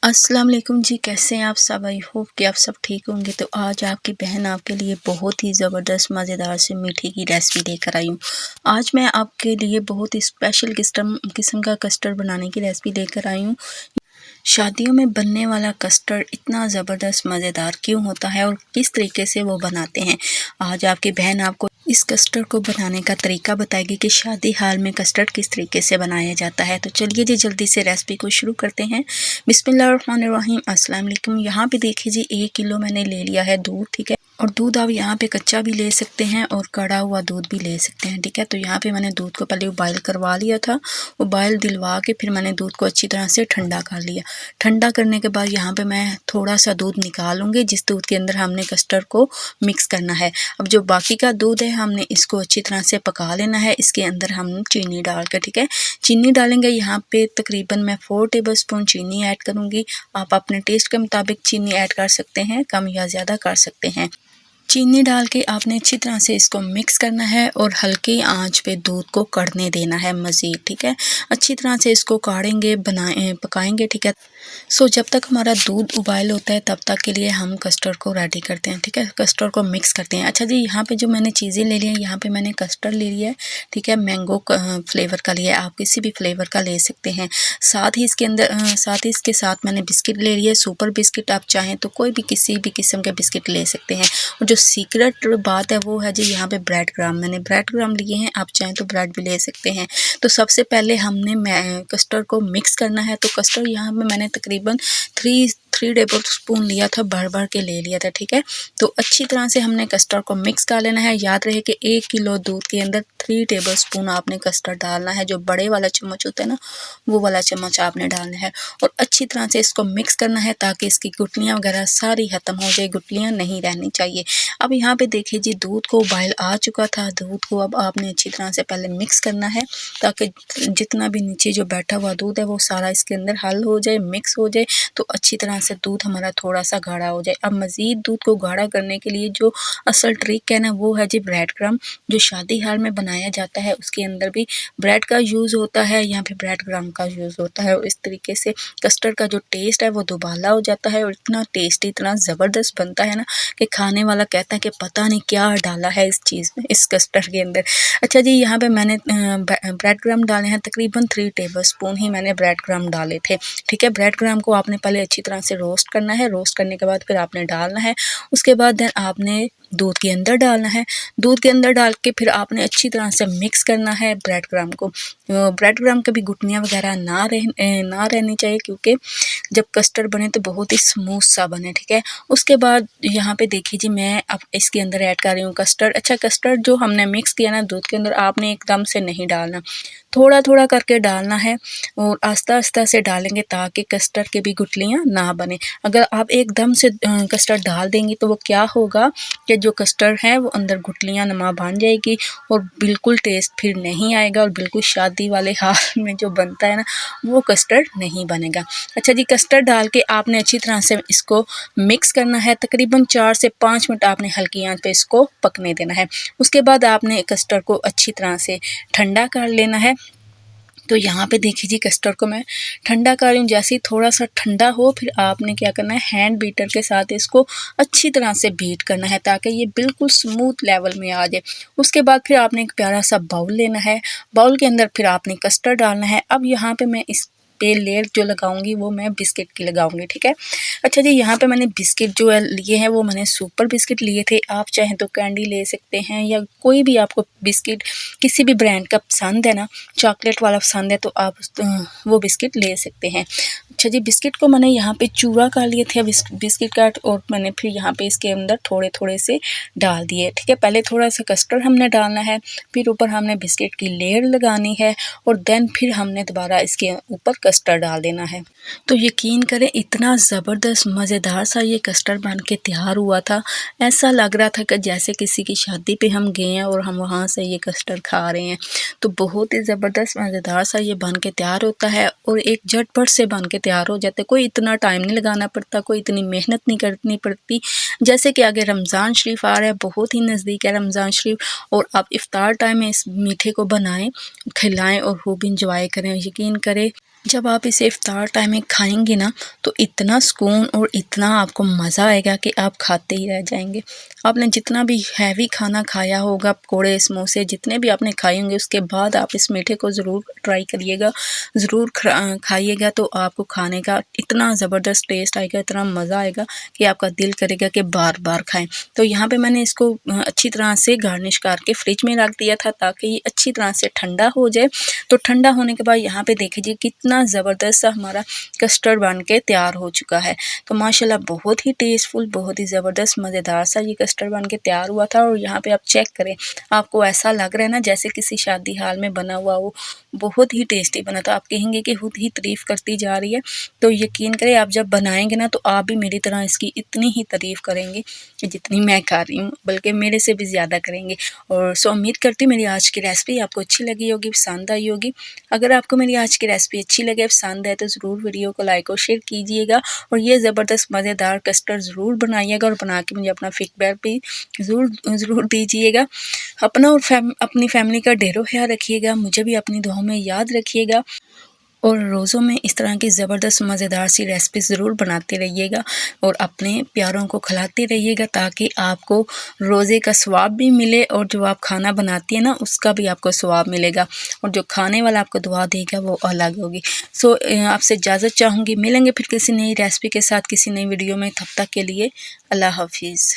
अस्सलाम वालेकुम जी, कैसे हैं आप सब। आई होप कि आप सब ठीक होंगे। तो आज आपकी बहन आपके लिए बहुत ही ज़बरदस्त मज़ेदार से मीठे की रेसिपी लेकर आई हूँ। आज मैं आपके लिए बहुत ही स्पेशल किस्म का कस्टर्ड बनाने की रेसिपी लेकर आई हूँ। शादियों में बनने वाला कस्टर्ड इतना ज़बरदस्त मज़ेदार क्यों होता है और किस तरीके से वो बनाते हैं, आज आपकी बहन आपको इस कस्टर्ड को बनाने का तरीका बताएगी कि शादी हाल में कस्टर्ड किस तरीके से बनाया जाता है। तो चलिए जी जल्दी से रेसिपी को शुरू करते हैं। बिस्मिल्लाहिर्रहमानिर्रहीम। अस्सलाम वालेकुम। यहाँ पे देखिए जी 1 किलो मैंने ले लिया है दूध, ठीक है। और दूध आप यहाँ पे कच्चा भी ले सकते हैं और कड़ा हुआ दूध भी ले सकते हैं, ठीक है। तो यहाँ पे मैंने दूध को पहले उबाइल करवा लिया था। उबाइल दिलवा के फिर मैंने दूध को अच्छी तरह से ठंडा कर लिया। ठंडा करने के बाद यहाँ पे मैं थोड़ा सा दूध निकालूंगी, जिस दूध के अंदर हमने कस्टर्ड को मिक्स करना है। अब जो बाकी का दूध है हमने इसको अच्छी तरह से पका लेना है। इसके अंदर हम चीनी डाल कर, ठीक है, चीनी डालेंगे। यहाँ पे तकरीबन मैं 4 टेबलस्पून चीनी ऐड करूँगी। आप अपने टेस्ट के मुताबिक चीनी ऐड कर सकते हैं, कम या ज़्यादा कर सकते हैं। चीनी डाल के आपने अच्छी तरह से इसको मिक्स करना है और हल्की आंच पे दूध को कढ़ने देना है मज़ीद, ठीक है। अच्छी तरह से इसको काढ़ेंगे, पकाएंगे, ठीक है। सो जब तक हमारा दूध उबाइल होता है तब तक के लिए हम कस्टर्ड को रेडी करते हैं, ठीक है। कस्टर्ड को मिक्स करते हैं। अच्छा जी, यहाँ पे जो मैंने चीज़ें ले ली हैं, यहाँ पे मैंने कस्टर्ड ले लिया है, ठीक है। मैंगो फ्लेवर का लिया है, आप किसी भी फ्लेवर का ले सकते हैं। साथ ही इसके साथ मैंने बिस्किट ले लिया है, सुपर बिस्किट। आप चाहें तो कोई भी किसी भी किस्म के बिस्किट ले सकते हैं। और जो सीक्रेट बात है वो है जी यहाँ पे ब्रेड क्रम्ब। मैंने ब्रेड क्रम्ब लिए हैं, आप चाहें तो ब्रेड भी ले सकते हैं। तो सबसे पहले हमने कस्टर्ड को मिक्स करना है। तो कस्टर्ड यहाँ पे मैंने तकरीबन 3 टेबल स्पून लिया था, भर के ले लिया था, ठीक है। तो अच्छी तरह से हमने कस्टर्ड को मिक्स कर लेना है। याद रहे कि 1 किलो दूध के अंदर 3 टेबल स्पून आपने कस्टर्ड डालना है। जो बड़े वाला चम्मच होता है ना, वो वाला चम्मच आपने डालना है और अच्छी तरह से इसको मिक्स करना है ताकि इसकी गुठलियाँ वगैरह सारी ख़त्म हो जाए, गुठलियाँ नहीं रहनी चाहिए। अब यहाँ पे देखिए जी दूध को उबाइल आ चुका था। दूध को अब आपने अच्छी तरह से पहले मिक्स करना है ताकि जितना भी नीचे जो बैठा हुआ दूध है वो सारा इसके अंदर हल हो जाए, मिक्स हो जाए। तो अच्छी तरह से दूध हमारा थोड़ा सा गाढ़ा हो जाए। अब मज़ीद दूध को गाढ़ा करने के लिए जो असल ट्रिक है ना, वो है जी ब्रेड क्रम्ब। जो शादी हाल में बनाया जाता है उसके अंदर भी ब्रेड का यूज़ होता है, यहाँ पे ब्रेड क्रम्ब का यूज़ होता है। और इस तरीके से कस्टर्ड का जो टेस्ट है वो दोबाला हो जाता है और इतना टेस्टी, इतना ज़बरदस्त बनता है ना कि खाने वाला कहता है कि पता नहीं क्या डाला है इस चीज़ में, इस कस्टर्ड के अंदर। अच्छा जी, यहाँ पे मैंने ब्रेड क्रम्ब डाले हैं, तकरीबन 3 टेबलस्पून ही मैंने ब्रेड क्रम्ब डाले थे, ठीक है। ब्रेड क्रम्ब को आपने पहले अच्छी तरह से रोस्ट करना है। रोस्ट करने के बाद फिर आपने डालना है। उसके बाद देन आपने दूध के अंदर डालना है। दूध के अंदर डाल के फिर आपने अच्छी तरह से मिक्स करना है ब्रेड क्रम्ब को। ब्रेड क्रम्ब कभी गुठलियाँ वगैरह ना रहनी चाहिए, क्योंकि जब कस्टर्ड बने तो बहुत ही स्मूथ सा बने, ठीक है। उसके बाद यहाँ पे देखिए जी मैं अब इसके अंदर ऐड कर रही हूँ कस्टर्ड। अच्छा, कस्टर्ड जो हमने मिक्स किया ना दूध के अंदर, आपने एकदम से नहीं डालना, थोड़ा थोड़ा करके डालना है और आस्ता आस्ता से डालेंगे ताकि कस्टर्ड की भी गुठलियाँ ना बने। अगर आप एकदम से कस्टर्ड डाल देंगी तो वो क्या होगा कि जो कस्टर्ड है वो अंदर गुठलियाँ नमा बन जाएगी और बिल्कुल टेस्ट फिर नहीं आएगा और बिल्कुल शादी वाले हाल में जो बनता है ना वो कस्टर्ड नहीं बनेगा। अच्छा जी, कस्टर्ड डाल के आपने अच्छी तरह से इसको मिक्स करना है। तकरीबन 4 से 5 मिनट आपने हल्की आंच पे इसको पकने देना है। उसके बाद आपने कस्टर्ड को अच्छी तरह से ठंडा कर लेना है। तो यहाँ पे देखिए जी कस्टर्ड को मैं ठंडा कर रही हूँ। जैसे ही थोड़ा सा ठंडा हो फिर आपने क्या करना है, हैंड बीटर के साथ इसको अच्छी तरह से बीट करना है ताकि ये बिल्कुल स्मूथ लेवल में आ जाए। उसके बाद फिर आपने एक प्यारा सा बाउल लेना है। बाउल के अंदर फिर आपने कस्टर्ड डालना है। अब यहाँ पे मैं इस पे लेयर जो लगाऊंगी वो मैं बिस्किट की लगाऊंगी, ठीक है। अच्छा जी, यहाँ पे मैंने बिस्किट जो है लिए हैं वो मैंने सुपर बिस्किट लिए थे। आप चाहें तो कैंडी ले सकते हैं या कोई भी आपको बिस्किट किसी भी ब्रांड का पसंद है ना, चॉकलेट वाला पसंद है तो आप वो बिस्किट ले सकते हैं। अच्छा जी, बिस्किट को मैंने यहाँ पे चूरा कर लिए थे बिस्किट का और मैंने फिर यहाँ पे इसके अंदर थोड़े थोड़े से डाल दिए, ठीक है। पहले थोड़ा सा कस्टर्ड हमने डालना है, फिर ऊपर हमने बिस्किट की लेयर लगानी है और देन फिर हमने दोबारा इसके ऊपर कस्टर्ड डाल देना है। तो यकीन करें इतना ज़बरदस्त मज़ेदार सा ये कस्टर्ड बन के तैयार हुआ था। ऐसा लग रहा था कि जैसे किसी की शादी पे हम गए हैं और हम वहाँ से ये कस्टर्ड खा रहे हैं। तो बहुत ही ज़बरदस्त मज़ेदार सा ये बन के तैयार होता है और एक झटपट से बन के तैयार हो जाता है। कोई इतना टाइम नहीं लगाना पड़ता, कोई इतनी मेहनत नहीं करनी पड़ती। जैसे कि आगे रमज़ान शरीफ आ रहा है, बहुत ही नज़दीक है रमज़ान शरीफ, और आप इफ्तार टाइम में इस मीठे को बनाएं, खिलाएं और खूब इंजॉय करें। यकीन करें जब आप इसे इफ्तार टाइम में खाएंगे ना तो इतना सुकून और इतना आपको मज़ा आएगा कि आप खाते ही रह जाएंगे। आपने जितना भी हैवी खाना खाया होगा, पकौड़े समोसे जितने भी आपने खाए होंगे, उसके बाद आप इस मीठे को ज़रूर ट्राई करिएगा, ज़रूर खाइएगा। तो आपको खाने का इतना ज़बरदस्त टेस्ट आएगा, इतना मज़ा आएगा कि आपका दिल करेगा कि बार बार खाएँ। तो यहाँ पे मैंने इसको अच्छी तरह से गार्निश करके फ्रिज में रख दिया था ताकि ये अच्छी तरह से ठंडा हो जाए। तो ठंडा होने के बाद यहाँ पे देखिए कितना ज़बरदस्त सा हमारा कस्टर्ड बन के तैयार हो चुका है। तो माशाल्लाह बहुत ही टेस्टफुल, बहुत ही ज़बरदस्त मज़ेदार सा ये कस्टर्ड बन के तैयार हुआ था। और यहाँ पे आप चेक करें, आपको ऐसा लग रहा है ना जैसे किसी शादी हाल में बना हुआ हो। बहुत ही टेस्टी बना था, आप कहेंगे कि खुद ही तारीफ़ करती जा रही है। तो यकीन करें, आप जब बनाएंगे ना तो आप भी मेरी तरह इसकी इतनी ही तारीफ़ करेंगे जितनी मैं कर रही हूँ, बल्कि मेरे से भी ज़्यादा करेंगे। और सो उम्मीद करती हूँ मेरी आज की रेसिपी आपको अच्छी लगी होगी, पसंद आई होगी। अगर आपको मेरी आज की रेसिपी अच्छी लगे, पसंद है, तो ज़रूर वीडियो को लाइक और शेयर कीजिएगा और ये ज़बरदस्त मज़ेदार कस्टर्ड ज़रूर बनाइएगा और बना के मुझे अपना फीडबैक भी ज़रूर दीजिएगा। अपना और अपनी फैमिली का ढेरों ख्याल रखिएगा, मुझे भी अपनी दुआओं में याद रखिएगा और रोज़ों में इस तरह की ज़बरदस्त मज़ेदार सी रेसिपी ज़रूर बनाते रहिएगा और अपने प्यारों को खिलाते रहिएगा ताकि आपको रोज़े का सवाब भी मिले और जो आप खाना बनाती है ना उसका भी आपको सवाब मिलेगा और जो खाने वाला आपको दुआ देगा वो अलग होगी। सो आपसे इजाज़त चाहूँगी, मिलेंगे फिर किसी नई रेसिपी के साथ किसी नई वीडियो में। तब तक के लिए अल्लाह हाफिज़।